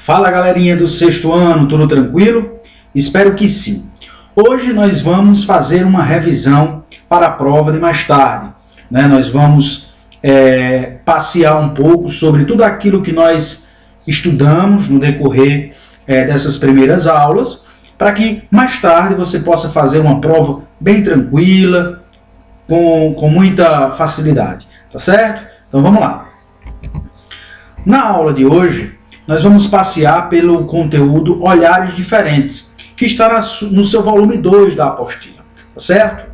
Fala galerinha do sexto ano, tudo tranquilo? Espero que sim. Hoje nós vamos fazer uma revisão para a prova de mais tarde. Nós vamos passear um pouco sobre tudo aquilo que nós estudamos no decorrer dessas primeiras aulas, para que mais tarde você possa fazer uma prova bem tranquila, com muita facilidade, tá certo? Então vamos lá. Na aula de hoje, nós vamos passear pelo conteúdo Olhares Diferentes, que está no seu volume 2 da apostila, tá certo?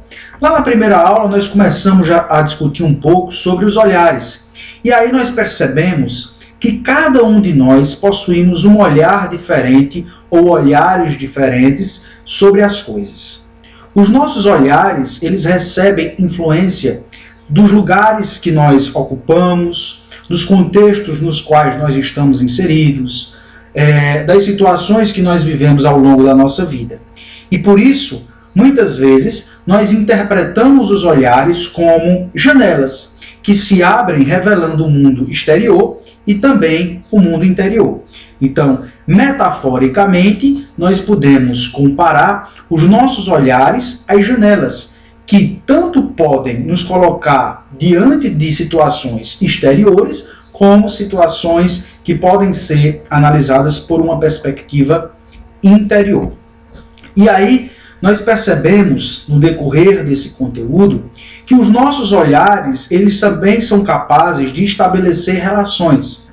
Lá na primeira aula, nós começamos já a discutir um pouco sobre os olhares. E aí nós percebemos que cada um de nós possuímos um olhar diferente ou olhares diferentes sobre as coisas. Os nossos olhares, eles recebem influência dos lugares que nós ocupamos, dos contextos nos quais nós estamos inseridos, das situações que nós vivemos ao longo da nossa vida. E por isso, muitas vezes, nós interpretamos os olhares como janelas, que se abrem revelando o mundo exterior e também o mundo interior. Então, metaforicamente, nós podemos comparar os nossos olhares às janelas, que tanto podem nos colocar diante de situações exteriores, como situações que podem ser analisadas por uma perspectiva interior. E aí, nós percebemos, no decorrer desse conteúdo, que os nossos olhares, eles também são capazes de estabelecer relações.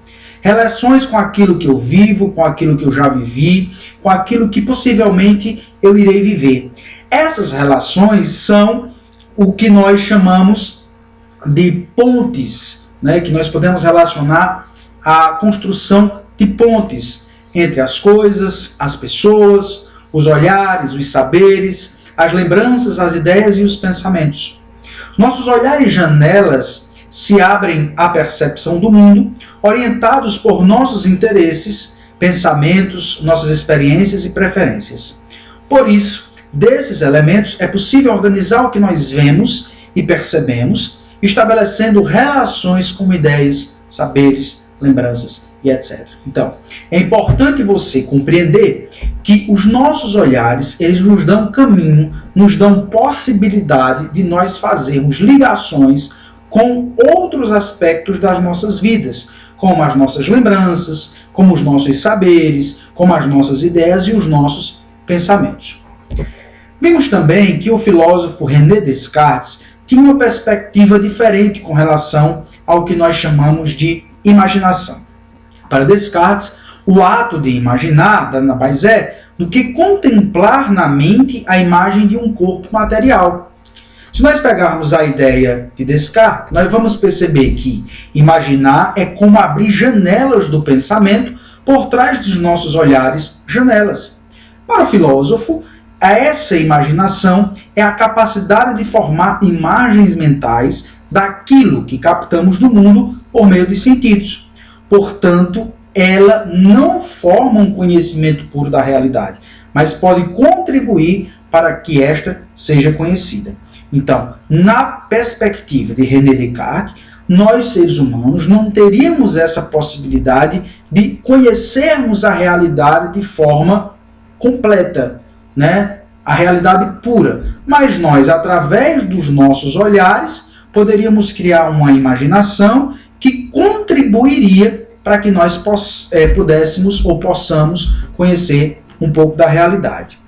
Relações com aquilo que eu vivo, com aquilo que eu já vivi, com aquilo que possivelmente eu irei viver. Essas relações são o que nós chamamos de pontes, que nós podemos relacionar à construção de pontes entre as coisas, as pessoas, os olhares, os saberes, as lembranças, as ideias e os pensamentos. Nossos olhares janelas se abrem à percepção do mundo, orientados por nossos interesses, pensamentos, nossas experiências e preferências. Por isso, desses elementos é possível organizar o que nós vemos e percebemos, estabelecendo relações com ideias, saberes, lembranças e etc. Então, é importante você compreender que os nossos olhares, eles nos dão caminho, nos dão possibilidade de nós fazermos ligações com outros aspectos das nossas vidas, como as nossas lembranças, como os nossos saberes, como as nossas ideias e os nossos pensamentos. Vimos também que o filósofo René Descartes tinha uma perspectiva diferente com relação ao que nós chamamos de imaginação. Para Descartes, o ato de imaginar nada mais é do que contemplar na mente a imagem de um corpo material. Se nós pegarmos a ideia de Descartes, nós vamos perceber que imaginar é como abrir janelas do pensamento por trás dos nossos olhares, janelas. Para o filósofo, essa imaginação é a capacidade de formar imagens mentais daquilo que captamos do mundo por meio de sentidos. Portanto, ela não forma um conhecimento puro da realidade, mas pode contribuir para que esta seja conhecida. Então, na perspectiva de René Descartes, nós seres humanos não teríamos essa possibilidade de conhecermos a realidade de forma completa, a realidade pura. Mas nós, através dos nossos olhares, poderíamos criar uma imaginação que contribuiria para que nós pudéssemos ou possamos conhecer um pouco da realidade.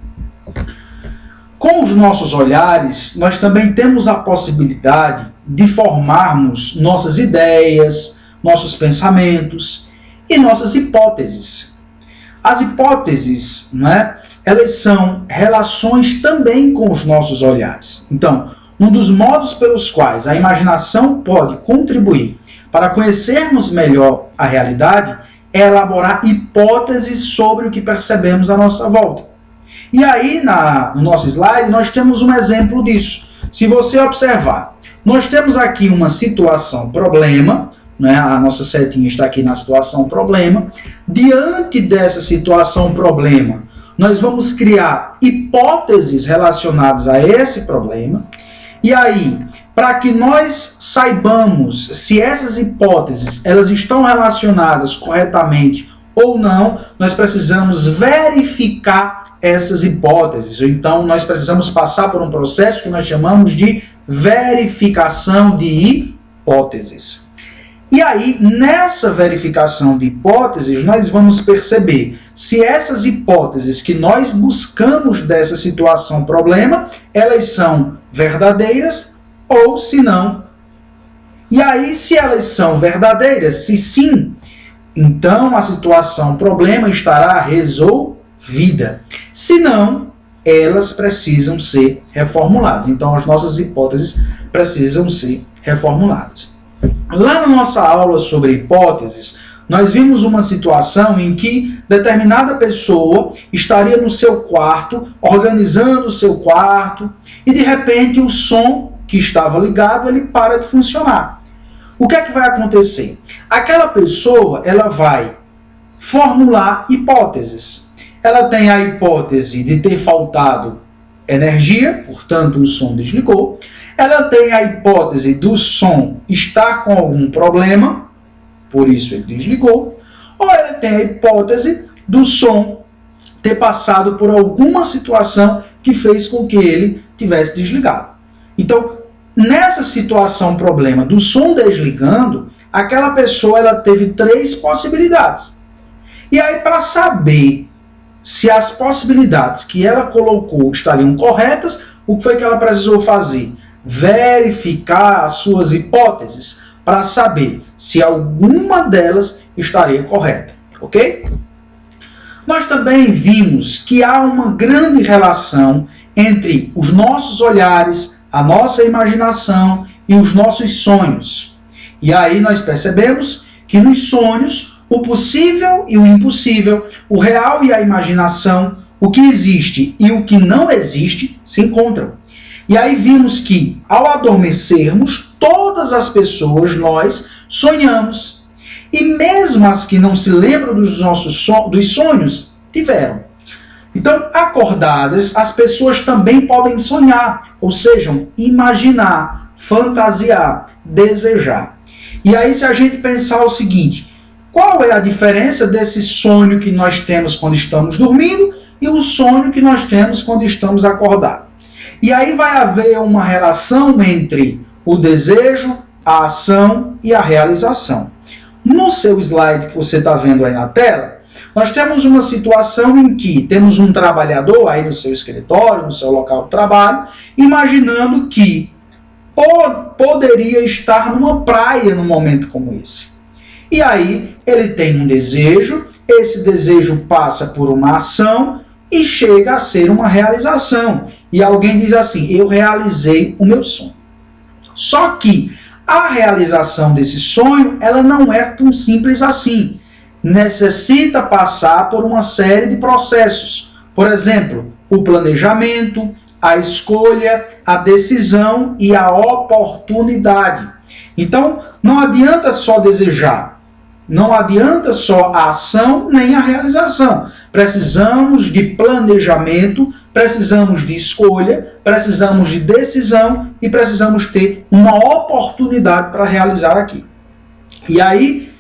Com os nossos olhares, nós também temos a possibilidade de formarmos nossas ideias, nossos pensamentos e nossas hipóteses. As hipóteses, elas são relações também com os nossos olhares. Então, um dos modos pelos quais a imaginação pode contribuir para conhecermos melhor a realidade é elaborar hipóteses sobre o que percebemos à nossa volta. E aí, no nosso slide, nós temos um exemplo disso. Se você observar, nós temos aqui uma situação problema, a nossa setinha está aqui na situação problema. Diante dessa situação problema, nós vamos criar hipóteses relacionadas a esse problema. E aí, para que nós saibamos se essas hipóteses elas estão relacionadas corretamente ou não, nós precisamos verificar essas hipóteses. Então, nós precisamos passar por um processo que nós chamamos de verificação de hipóteses. E aí, nessa verificação de hipóteses, nós vamos perceber se essas hipóteses que nós buscamos dessa situação problema, elas são verdadeiras ou se não. E aí, se elas são verdadeiras, se sim, então a situação problema estará resolvida. Se não, elas precisam ser reformuladas. Então, as nossas hipóteses precisam ser reformuladas. Lá na nossa aula sobre hipóteses, nós vimos uma situação em que determinada pessoa estaria no seu quarto, organizando o seu quarto, e de repente o som que estava ligado, ele para de funcionar. O que é que vai acontecer? Aquela pessoa, ela vai formular hipóteses. Ela tem a hipótese de ter faltado energia, portanto o som desligou. Ela tem a hipótese do som estar com algum problema, por isso ele desligou. Ou ela tem a hipótese do som ter passado por alguma situação que fez com que ele tivesse desligado. Então, nessa situação problema do som desligando, aquela pessoa ela teve 3 possibilidades. E aí, para saber se as possibilidades que ela colocou estariam corretas, o que foi que ela precisou fazer? Verificar as suas hipóteses para saber se alguma delas estaria correta, ok? Nós também vimos que há uma grande relação entre os nossos olhares, a nossa imaginação e os nossos sonhos. E aí nós percebemos que nos sonhos, o possível e o impossível, o real e a imaginação, o que existe e o que não existe se encontram. E aí vimos que, ao adormecermos, todas as pessoas, nós, sonhamos. E mesmo as que não se lembram dos sonhos, tiveram. Então, acordadas, as pessoas também podem sonhar, ou seja, imaginar, fantasiar, desejar. E aí, se a gente pensar o seguinte, qual é a diferença desse sonho que nós temos quando estamos dormindo e o sonho que nós temos quando estamos acordados? E aí vai haver uma relação entre o desejo, a ação e a realização. No seu slide que você está vendo aí na tela, nós temos uma situação em que temos um trabalhador aí no seu escritório, no seu local de trabalho, imaginando que poderia estar numa praia num momento como esse. E aí ele tem um desejo, esse desejo passa por uma ação e chega a ser uma realização. E alguém diz assim, eu realizei o meu sonho. Só que a realização desse sonho, ela não é tão simples assim. Necessita passar por uma série de processos. Por exemplo, o planejamento, a escolha, a decisão e a oportunidade. Então, não adianta só desejar. Não adianta só a ação nem a realização. Precisamos de planejamento, precisamos de escolha, precisamos de decisão e precisamos ter uma oportunidade para realizar aquilo. E aí,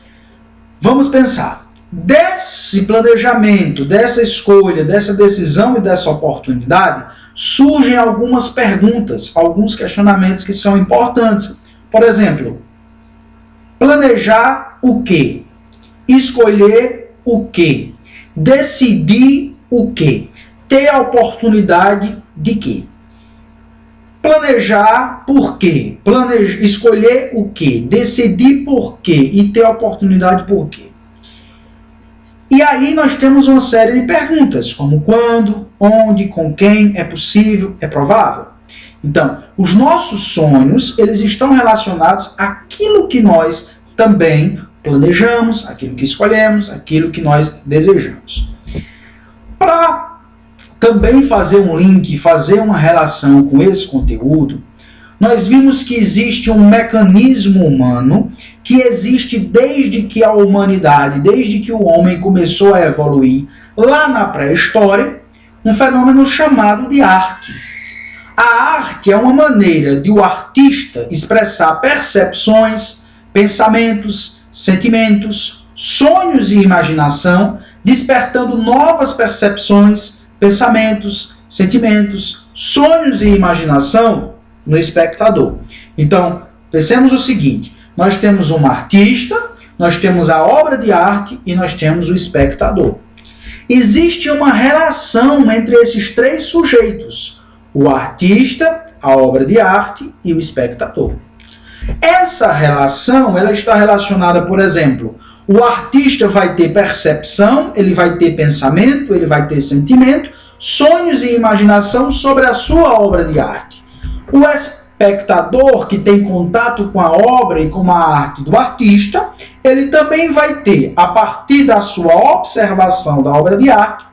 vamos pensar. Desse planejamento, dessa escolha, dessa decisão e dessa oportunidade, surgem algumas perguntas, alguns questionamentos que são importantes. Por exemplo, planejar o quê? Escolher o quê? Decidir o quê? Ter a oportunidade de quê? Planejar por quê? Escolher o quê? Decidir por quê? E ter a oportunidade por quê? E aí nós temos uma série de perguntas, como quando, onde, com quem, é possível, é provável? Então, os nossos sonhos, eles estão relacionados àquilo que nós também planejamos, aquilo que escolhemos, aquilo que nós desejamos. Para também fazer um link, fazer uma relação com esse conteúdo, nós vimos que existe um mecanismo humano que existe desde que a humanidade, desde que o homem começou a evoluir lá na pré-história, um fenômeno chamado de arte. A arte é uma maneira de o artista expressar percepções, pensamentos, sentimentos, sonhos e imaginação, despertando novas percepções, pensamentos, sentimentos, sonhos e imaginação no espectador. Então, pensemos o seguinte, nós temos um artista, nós temos a obra de arte e nós temos o espectador. Existe uma relação entre esses três sujeitos, o artista, a obra de arte e o espectador. Essa relação, ela está relacionada, por exemplo, o artista vai ter percepção, ele vai ter pensamento, ele vai ter sentimento, sonhos e imaginação sobre a sua obra de arte. O espectador que tem contato com a obra e com a arte do artista, ele também vai ter, a partir da sua observação da obra de arte,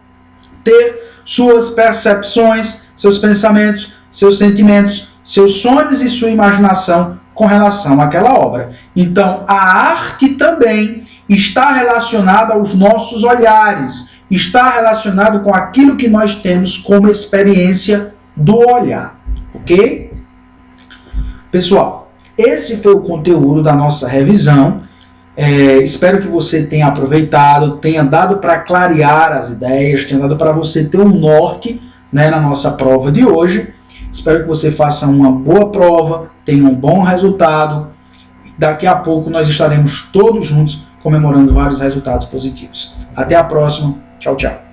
ter suas percepções, seus pensamentos, seus sentimentos, seus sonhos e sua imaginação com relação àquela obra. Então, a arte também está relacionada aos nossos olhares, está relacionado com aquilo que nós temos como experiência do olhar, ok? Pessoal, esse foi o conteúdo da nossa revisão. Espero que você tenha aproveitado, tenha dado para clarear as ideias, tenha dado para você ter um norte, né, na nossa prova de hoje. Espero que você faça uma boa prova, tenha um bom resultado. Daqui a pouco nós estaremos todos juntos comemorando vários resultados positivos. Até a próxima. Tchau, tchau.